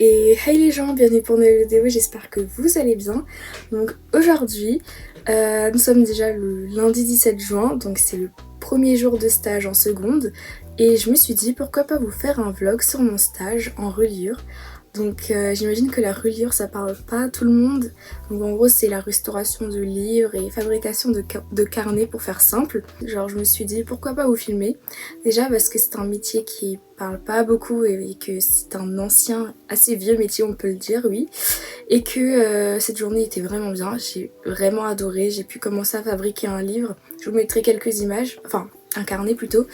Et hey les gens, bienvenue pour une nouvelle vidéo, j'espère que vous allez bien. Donc aujourd'hui, nous sommes déjà le lundi 17 juin, donc c'est le premier jour de stage en seconde. Et je me suis dit pourquoi pas vous faire un vlog sur mon stage en reliure. Donc j'imagine que la reliure ça parle pas à tout le monde. Donc en gros c'est la restauration de livres et fabrication de carnets pour faire simple. Genre je me suis dit pourquoi pas vous filmer. Déjà parce que c'est un métier qui parle pas beaucoup et que c'est un ancien, assez vieux métier on peut le dire, oui. Et que cette journée était vraiment bien, j'ai vraiment adoré. J'ai pu commencer à fabriquer un livre. Je vous mettrai quelques images, enfin un carnet plutôt.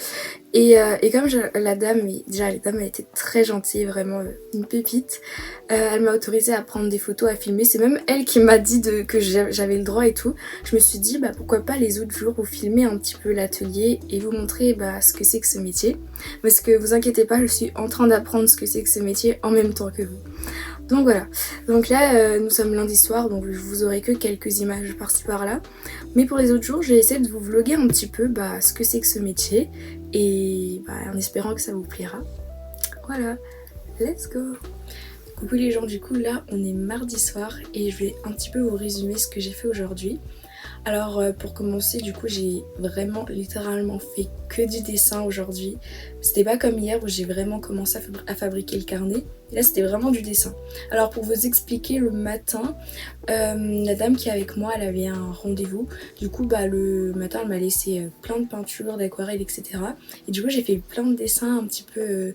Et comme la dame, déjà la dame elle était très gentille, vraiment une pépite, elle m'a autorisée à prendre des photos, à filmer, c'est même elle qui m'a dit que j'avais le droit et tout. Je me suis dit bah pourquoi pas les autres jours vous filmer un petit peu l'atelier et vous montrer bah, ce que c'est que ce métier. Parce que vous inquiétez pas, je suis en train d'apprendre ce que c'est que ce métier en même temps que vous. Donc voilà, donc là nous sommes lundi soir, donc je vous aurai que quelques images par-ci par-là. Mais pour les autres jours, j'ai essayé de vous vlogger un petit peu bah, ce que c'est que ce métier et bah, en espérant que ça vous plaira. Voilà, let's go. Coucou les gens, du coup là on est mardi soir et je vais un petit peu vous résumer ce que j'ai fait aujourd'hui. Alors pour commencer, du coup j'ai vraiment littéralement fait que du dessin aujourd'hui. C'était pas comme hier où j'ai vraiment commencé à fabriquer le carnet. Et là c'était vraiment du dessin. Alors pour vous expliquer, le matin, la dame qui est avec moi, elle avait un rendez-vous. Du coup bah le matin elle m'a laissé plein de peintures, d'aquarelles, etc. Et du coup j'ai fait plein de dessins un petit peu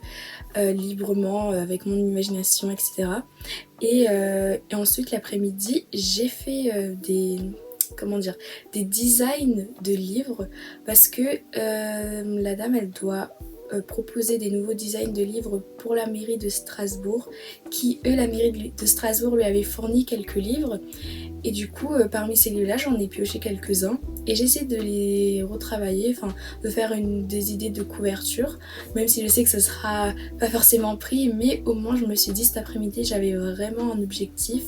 librement avec mon imagination, etc. Et ensuite l'après-midi j'ai fait des designs de livres parce que la dame elle doit proposer des nouveaux designs de livres pour la mairie de Strasbourg la mairie de Strasbourg lui avait fourni quelques livres et du coup parmi ces livres là j'en ai pioché quelques-uns et j'essaie de les retravailler, enfin de faire des idées de couverture, même si je sais que ça sera pas forcément pris, mais au moins je me suis dit cet après-midi j'avais vraiment un objectif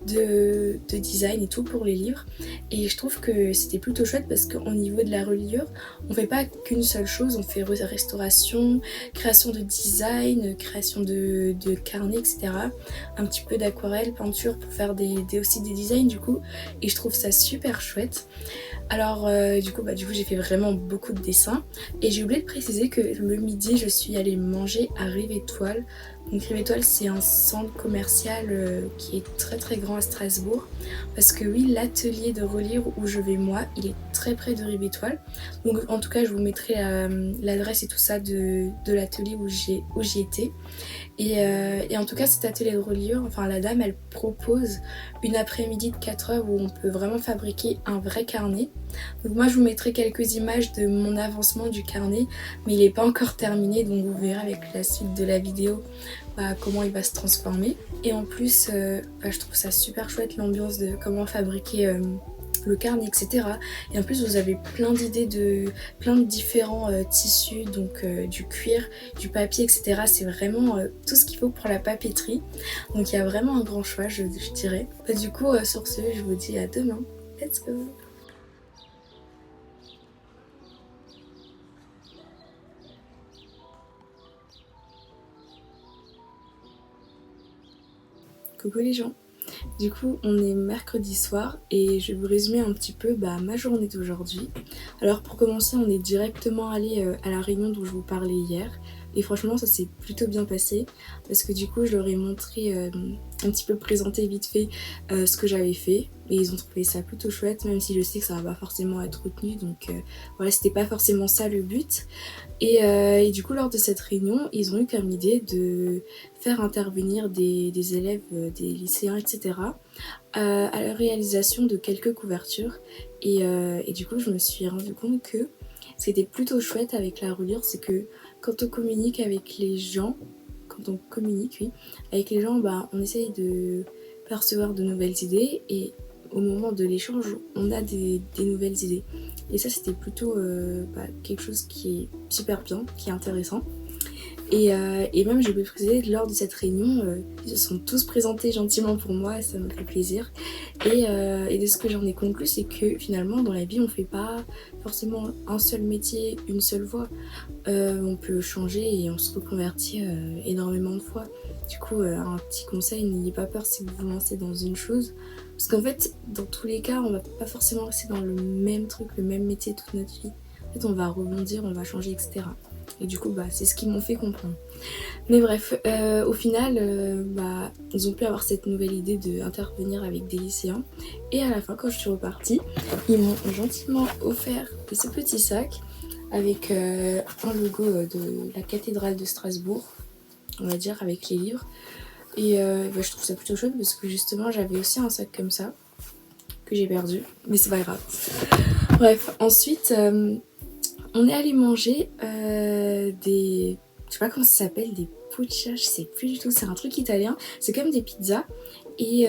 de design et tout pour les livres et je trouve que c'était plutôt chouette parce qu'au niveau de la reliure on fait pas qu'une seule chose, on fait restauration, création de design, création de carnets, etc. Un petit peu d'aquarelle, peinture pour faire aussi des designs du coup et je trouve ça super chouette. Alors du coup j'ai fait vraiment beaucoup de dessins et j'ai oublié de préciser que le midi je suis allée manger à Rive Étoile. Donc Rive Étoile c'est un centre commercial qui est très très grand à Strasbourg parce que oui, l'atelier de reliure où je vais moi il est très près de Rive Étoile. Donc en tout cas je vous mettrai l'adresse et tout ça de l'atelier où j'y étais. Et en tout cas cet atelier de reliure, enfin la dame elle propose une après-midi de 4 heures où on peut vraiment fabriquer un vrai carnet. Donc moi je vous mettrai quelques images de mon avancement du carnet mais il n'est pas encore terminé, donc vous verrez avec la suite de la vidéo comment il va se transformer. Et en plus je trouve ça super chouette l'ambiance de comment fabriquer le carnet, etc. Et en plus vous avez plein d'idées de plein de différents tissus, donc du cuir, du papier, etc. C'est vraiment tout ce qu'il faut pour la papeterie. Donc il y a vraiment un grand choix, je dirais. Du coup sur ce, je vous dis à demain. Let's go. Coucou les gens. Du coup on est mercredi soir et je vais vous résumer un petit peu ma journée d'aujourd'hui. Alors pour commencer on est directement allé à la réunion dont je vous parlais hier et franchement ça s'est plutôt bien passé parce que du coup je leur ai montré un petit peu présenté vite fait ce que j'avais fait et ils ont trouvé ça plutôt chouette, même si je sais que ça va pas forcément être retenu, donc voilà, c'était pas forcément ça le but. Et du coup lors de cette réunion ils ont eu comme idée de faire intervenir des élèves, des lycéens, etc. À la réalisation de quelques couvertures et du coup je me suis rendu compte que ce qui était plutôt chouette avec la reliure, c'est que quand on communique avec les gens, oui, avec les gens, on essaye de percevoir de nouvelles idées et au moment de l'échange, on a des nouvelles idées. Et ça, c'était plutôt quelque chose qui est super bien, qui est intéressant. Et même, je peux préciser, lors de cette réunion, ils se sont tous présentés gentiment pour moi et ça me fait plaisir. Et de ce que j'en ai conclu, c'est que finalement dans la vie on fait pas forcément un seul métier une seule fois. On peut changer et on se reconvertit énormément de fois. Du coup, un petit conseil, n'ayez pas peur si vous vous lancez dans une chose. Parce qu'en fait, dans tous les cas, on va pas forcément rester dans le même truc, le même métier toute notre vie. En fait, on va rebondir, on va changer, etc. Et du coup, c'est ce qu'ils m'ont fait comprendre. Mais bref, au final, ils ont pu avoir cette nouvelle idée d'intervenir avec des lycéens. Et à la fin, quand je suis repartie, ils m'ont gentiment offert ce petit sac avec un logo de la cathédrale de Strasbourg, on va dire, avec les livres. Et je trouve ça plutôt chouette parce que justement, j'avais aussi un sac comme ça que j'ai perdu, mais c'est pas grave. Bref, ensuite, on est allé manger des... Je sais pas comment ça s'appelle, des puccia, je sais plus du tout, c'est un truc italien. C'est comme des pizzas et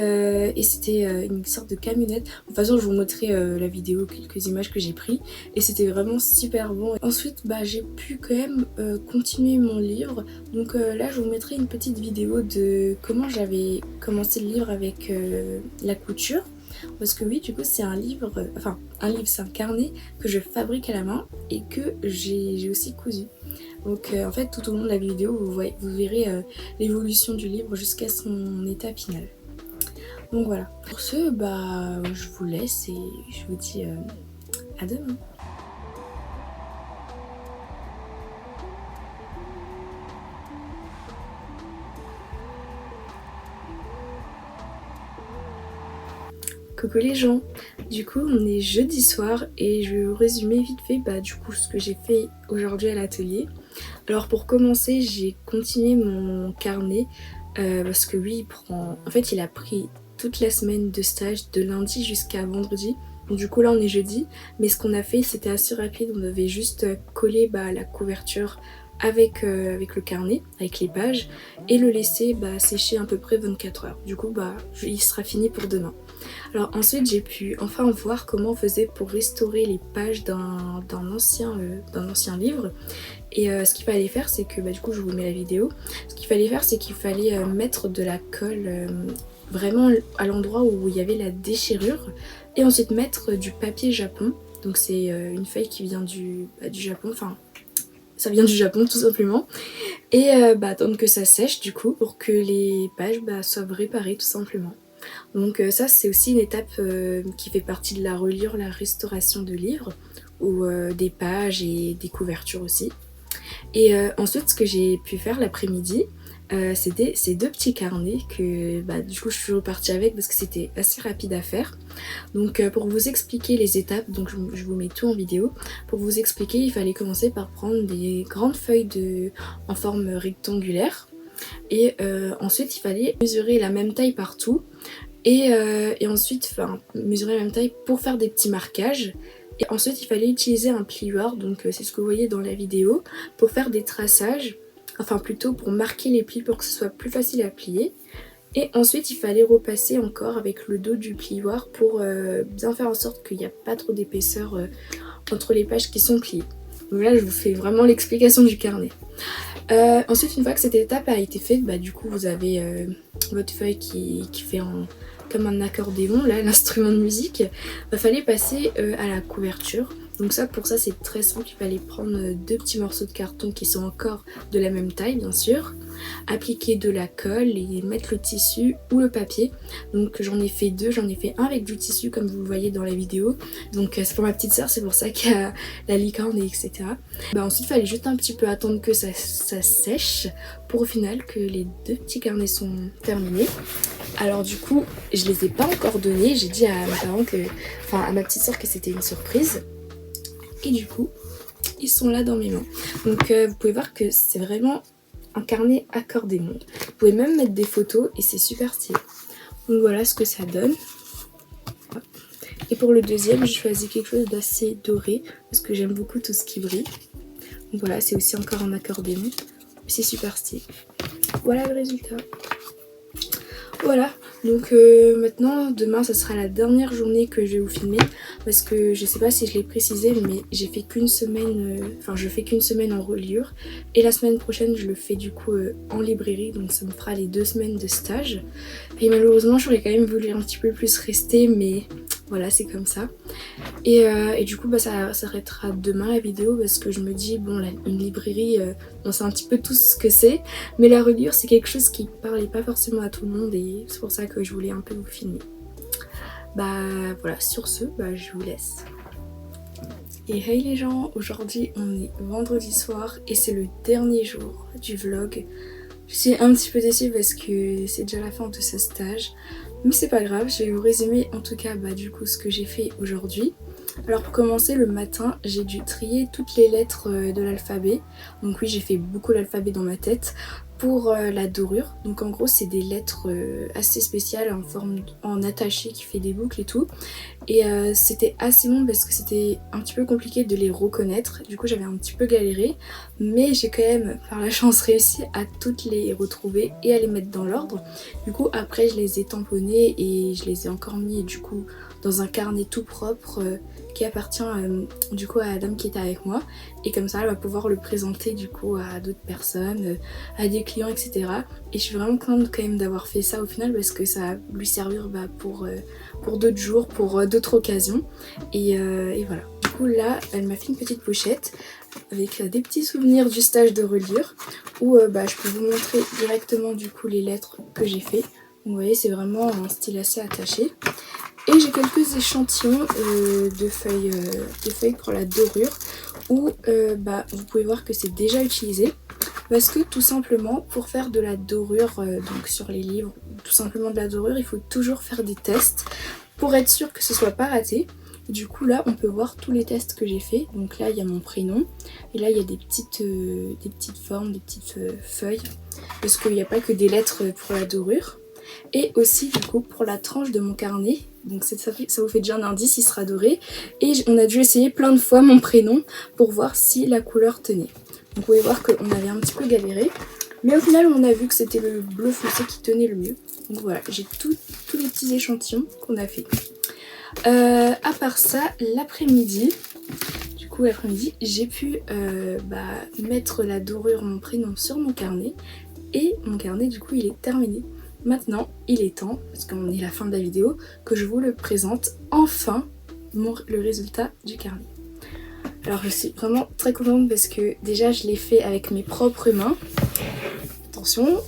c'était une sorte de camionnette. De toute façon, je vous montrerai la vidéo, quelques images que j'ai prises et c'était vraiment super bon. Ensuite, j'ai pu quand même continuer mon livre. Donc là, je vous mettrai une petite vidéo de comment j'avais commencé le livre avec la couture. Parce que oui, du coup, c'est un livre, c'est un carnet que je fabrique à la main et que j'ai aussi cousu. Donc en fait, tout au long de la vidéo, vous verrez l'évolution du livre jusqu'à son état final. Donc voilà. Pour ce, je vous laisse et je vous dis à demain. Coucou les gens, du coup on est jeudi soir et je vais vous résumer vite fait du coup ce que j'ai fait aujourd'hui à l'atelier. Alors pour commencer, j'ai continué mon carnet parce que lui il a pris toute la semaine de stage de lundi jusqu'à vendredi. Donc du coup là on est jeudi, mais ce qu'on a fait c'était assez rapide, on avait juste collé la couverture avec le carnet, avec les pages, et le laisser sécher à peu près 24 heures. Du coup il sera fini pour demain. Alors ensuite j'ai pu enfin voir comment on faisait pour restaurer les pages d'un ancien livre. Et ce qu'il fallait faire c'est que, du coup je vous mets la vidéo, ce qu'il fallait faire c'est qu'il fallait mettre de la colle vraiment à l'endroit où il y avait la déchirure et ensuite mettre du papier japon. Donc c'est une feuille qui vient du Japon, enfin ça vient du Japon tout simplement. Et attendre que ça sèche du coup pour que les pages soient réparées tout simplement. Donc ça c'est aussi une étape qui fait partie de la reliure, la restauration de livres ou des pages et des couvertures aussi. Et ensuite ce que j'ai pu faire l'après-midi, c'était ces deux petits carnets que du coup je suis repartie avec parce que c'était assez rapide à faire. Donc pour vous expliquer les étapes, donc je vous mets tout en vidéo. Pour vous expliquer, il fallait commencer par prendre des grandes feuilles en forme rectangulaire. Et ensuite il fallait mesurer la même taille partout. Et ensuite mesurer la même taille pour faire des petits marquages. Et ensuite il fallait utiliser un plioir, donc c'est ce que vous voyez dans la vidéo, pour faire des traçages, enfin plutôt pour marquer les plis pour que ce soit plus facile à plier. Et ensuite il fallait repasser encore avec le dos du plioir pour bien faire en sorte qu'il n'y a pas trop d'épaisseur entre les pages qui sont pliées. Donc là je vous fais vraiment l'explication du carnet. Ensuite une fois que cette étape a été faite, du coup vous avez votre feuille qui fait comme un accordéon, là, l'instrument de musique. Il fallait passer à la couverture. Donc pour ça c'est très simple, il fallait prendre deux petits morceaux de carton qui sont encore de la même taille bien sûr, appliquer de la colle et mettre le tissu ou le papier. Donc j'en ai fait deux, j'en ai fait un avec du tissu comme vous le voyez dans la vidéo. Donc c'est pour ma petite soeur, c'est pour ça qu'il y a la licorne et etc. Ensuite il fallait juste un petit peu attendre que ça sèche pour au final que les deux petits carnets sont terminés. Alors du coup je les ai pas encore donnés, j'ai dit à mes parents à ma petite soeur que c'était une surprise. Et du coup, ils sont là dans mes mains. Donc vous pouvez voir que c'est vraiment un carnet accordéon. Vous pouvez même mettre des photos et c'est super stylé. Donc voilà ce que ça donne. Et pour le deuxième, j'ai choisi quelque chose d'assez doré parce que j'aime beaucoup tout ce qui brille. Donc voilà, c'est aussi encore un accordéon. C'est super stylé. Voilà le résultat. Voilà, donc maintenant, demain, ça sera la dernière journée que je vais vous filmer. parce que je sais pas si je l'ai précisé, mais j'ai fait qu'une semaine, je fais qu'une semaine en reliure et la semaine prochaine je le fais du coup en librairie, donc ça me fera les 2 semaines de stage. Et malheureusement j'aurais quand même voulu un petit peu plus rester, mais voilà, c'est comme ça. Et du coup ça s'arrêtera demain la vidéo, parce que je me dis bon, une librairie, on sait un petit peu tous ce que c'est, mais la reliure c'est quelque chose qui parlait pas forcément à tout le monde, et c'est pour ça que je voulais un peu vous filmer. Bah voilà, sur ce, je vous laisse. Et hey les gens, aujourd'hui on est vendredi soir et c'est le dernier jour du vlog. Je suis un petit peu déçue parce que c'est déjà la fin de ce stage, mais c'est pas grave, je vais vous résumer en tout cas du coup ce que j'ai fait aujourd'hui. Alors pour commencer, le matin, j'ai dû trier toutes les lettres de l'alphabet. Donc oui, j'ai fait beaucoup l'alphabet dans ma tête pour la dorure. Donc en gros, c'est des lettres assez spéciales en attaché qui fait des boucles et tout. Et c'était assez long parce que c'était un petit peu compliqué de les reconnaître. Du coup, j'avais un petit peu galéré. Mais j'ai quand même, par la chance, réussi à toutes les retrouver et à les mettre dans l'ordre. Du coup, après, je les ai tamponnées et je les ai encore mis du coup dans un carnet tout propre qui appartient du coup à la dame qui était avec moi, et comme ça elle va pouvoir le présenter du coup à d'autres personnes, à des clients, etc. Et je suis vraiment contente quand même d'avoir fait ça au final, parce que ça va lui servir pour d'autres jours, pour d'autres occasions, et voilà. Du coup là elle m'a fait une petite pochette avec des petits souvenirs du stage de reliure où je peux vous montrer directement du coup les lettres que j'ai fait. Donc vous voyez, c'est vraiment un style assez attaché. Et j'ai quelques échantillons de feuilles pour la dorure où vous pouvez voir que c'est déjà utilisé, parce que tout simplement pour faire de la dorure donc sur les livres, tout simplement de la dorure, il faut toujours faire des tests pour être sûr que ce soit pas raté. Du coup là on peut voir tous les tests que j'ai fait. Donc là il y a mon prénom et là il y a des petites formes, des petites feuilles, parce qu'il n'y a pas que des lettres pour la dorure. Et aussi du coup pour la tranche de mon carnet, donc ça vous fait déjà un indice, il sera doré. Et on a dû essayer plein de fois mon prénom pour voir si la couleur tenait. Donc vous pouvez voir qu'on avait un petit peu galéré, mais au final on a vu que c'était le bleu foncé qui tenait le mieux. Donc voilà, j'ai tous les petits échantillons qu'on a fait. À part ça, l'après-midi, j'ai pu mettre la dorure, mon prénom sur mon carnet, et mon carnet du coup il est terminé. Maintenant, il est temps, parce qu'on est à la fin de la vidéo, que je vous le présente enfin, le résultat du carnet. Alors je suis vraiment très contente parce que déjà je l'ai fait avec mes propres mains. Attention,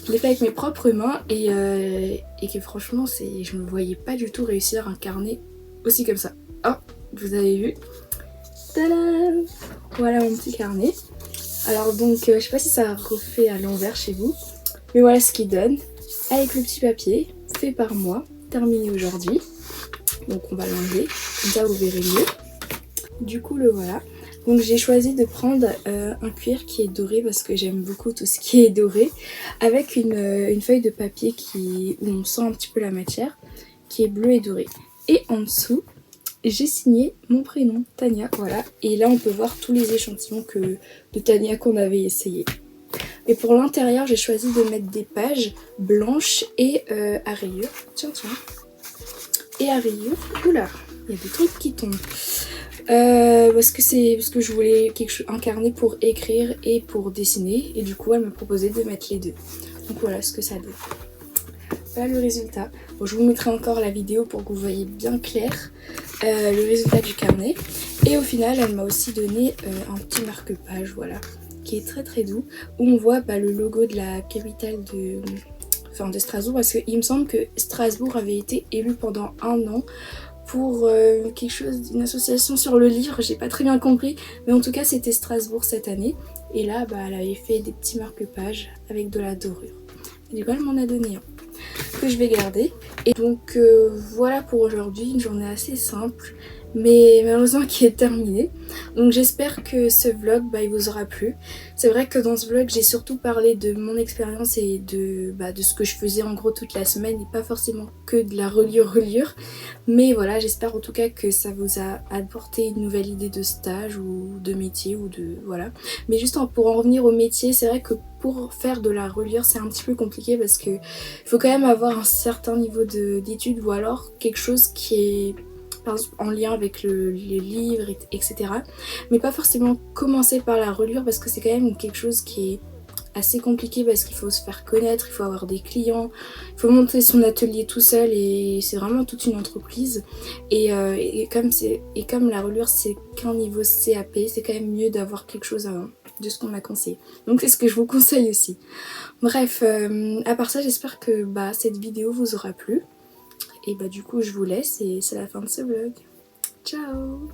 je l'ai fait avec mes propres mains et que franchement, je me voyais pas du tout réussir un carnet aussi comme ça. Oh, vous avez vu. Tadam! Voilà mon petit carnet. Alors donc, je sais pas si ça refait à l'envers chez vous, mais voilà ce qu'il donne, avec le petit papier, fait par moi, terminé aujourd'hui. Donc on va l'enlever, comme ça vous verrez mieux. Du coup le voilà. Donc j'ai choisi de prendre un cuir qui est doré, parce que j'aime beaucoup tout ce qui est doré, avec une feuille de papier où on sent un petit peu la matière, qui est bleue et dorée. Et en dessous, j'ai signé mon prénom, Tania, voilà. Et là on peut voir tous les échantillons de Tania qu'on avait essayé. Et pour l'intérieur, j'ai choisi de mettre des pages blanches et à rayures. Tiens. Et à rayures, oula, il y a des trucs qui tombent. Parce que je voulais un carnet pour écrire et pour dessiner. Et du coup, elle m'a proposé de mettre les deux. Donc voilà ce que ça donne. Voilà le résultat. Bon, je vous mettrai encore la vidéo pour que vous voyez bien clair le résultat du carnet. Et au final, elle m'a aussi donné un petit marque-page, voilà, qui est très très doux, où on voit le logo de la capitale de Strasbourg, parce qu'il me semble que Strasbourg avait été élu pendant 1 an pour quelque chose, une association sur le livre, j'ai pas très bien compris, mais en tout cas c'était Strasbourg cette année. Et là elle avait fait des petits marque-pages avec de la dorure. Et du coup elle m'en a donné un que je vais garder. Et donc voilà pour aujourd'hui, une journée assez simple, mais malheureusement qui est terminée. Donc j'espère que ce vlog il vous aura plu. C'est vrai que dans ce vlog j'ai surtout parlé de mon expérience et de ce que je faisais en gros toute la semaine, et pas forcément que de la reliure. Mais voilà, j'espère en tout cas que ça vous a apporté une nouvelle idée de stage ou de métier ou de voilà. Mais juste pour en revenir au métier, c'est vrai que pour faire de la reliure c'est un petit peu compliqué, parce que il faut quand même avoir un certain niveau d'études, ou alors quelque chose qui est en lien avec les livres, etc. Mais pas forcément commencer par la relure parce que c'est quand même quelque chose qui est assez compliqué parce qu'il faut se faire connaître, il faut avoir des clients, il faut monter son atelier tout seul et c'est vraiment toute une entreprise. Et comme la relure c'est qu'un niveau CAP, c'est quand même mieux d'avoir quelque chose de ce qu'on m'a conseillé. Donc c'est ce que je vous conseille aussi. Bref, à part ça, j'espère que cette vidéo vous aura plu. Et du coup je vous laisse et c'est la fin de ce vlog. Ciao!